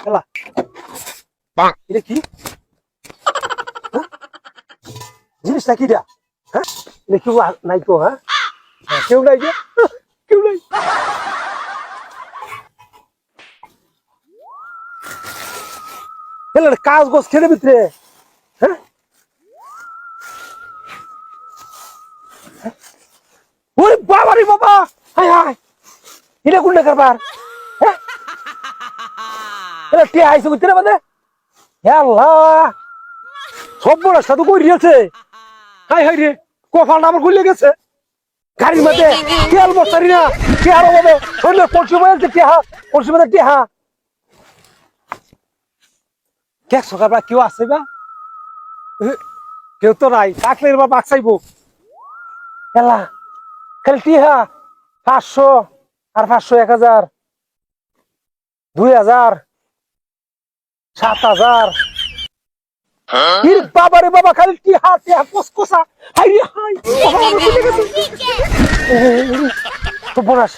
খেলা এটা কি জিনিসটা কি এটা হ্যাঁ কেউ নাই তো হ্যাঁ কেউ নাই যে কেউ নাই কাজ গোছ খেতে ভিতরে হ্যাঁ ওরে বাবা রে বাবা হায় হায় এটা কোন কারবার হ্যাঁ এটা কে আইছে বুঝতে না বাদে আল্লাহ সব বড় সাধু কই রিয়েছে হায় হায় রে কপালটা আমার খুলে গেছে গাড়ির মধ্যে তেল বসারি না কে হারো বাবা শরীরে পড়ছে বলছে কে হা পড়ছে মধ্যে কে হা কে সকালবেলা কেউ আসছে বা কেউ তো নাই থাকলে এবার বাক চাইবো এলা খালি টিহা 500 আর 500 1000 2000 7000 ইর বাবা রে বাবা খালি টিহা টিহা কসকসা হাই হাই তো বনাস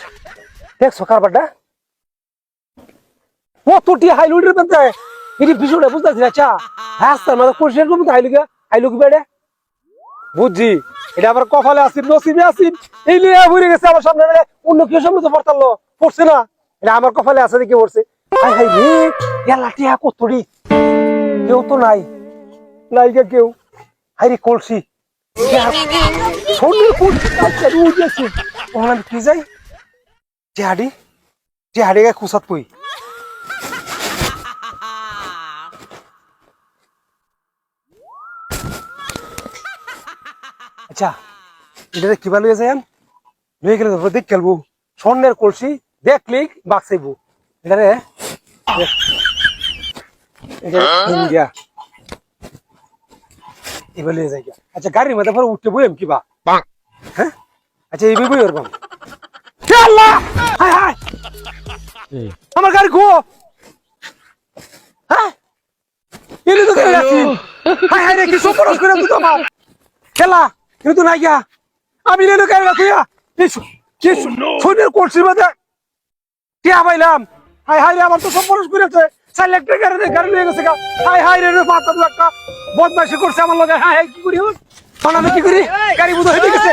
দেখ সকালবেলা ও তো টিহা হাই লুডের মধ্যে এটি বিষয়টা বুঝতেছি আচ্ছা রাস্তার মধ্যে কোর্সের রুম আইলু কি বেড়ে বুঝছি এটা আবার কপালে আসিন নসিবে আসিন এই নিয়ে ঘুরে গেছে আমার সামনে অন্য কেউ সামনে তো পড়তাল পড়ছে না এটা আমার কপালে আছে দেখে পড়ছে হাই হাই রে লাঠি হা কতড়ি কেউ তো নাই নাই কেউ হাই রে কলসি কি যাই জেহাডি গায়ে খুসাত পই আচ্ছা এটা কিবা লইয়া যাই লইয়া গেলে দেখ খেলবো স্বর্ণের কলসি দেখলি বাক চাইবো এটারে ইন্ডিয়া এবার লইয়া যাই আচ্ছা গাড়ির মধ্যে পরে উঠতে বইম কিবা হ্যাঁ আচ্ছা এই বই ওরকম আল্লাহ হায় হায় আমার গাড়ি গো হ্যাঁ এলি তো গাড়ি আছি হায় হায় রে কি সব পড়াশ করে তুই আমার খেলা কিন্তু নাই গিয়া আমি লেনো গাড়ি রাখুয়া সোনের কোর্সির মধ্যে টিয়া পাইলাম হায় হায় রে আমার তো সব পড়াশ করেছে 4 লাখ টাকা গাড়ি নিয়ে গেছে হায় হায় রে মাথা একটা বদমাইশি করছে আমার লগে হায় হায় কি করি আমি কি করি গাড়ি বুঝে গেছে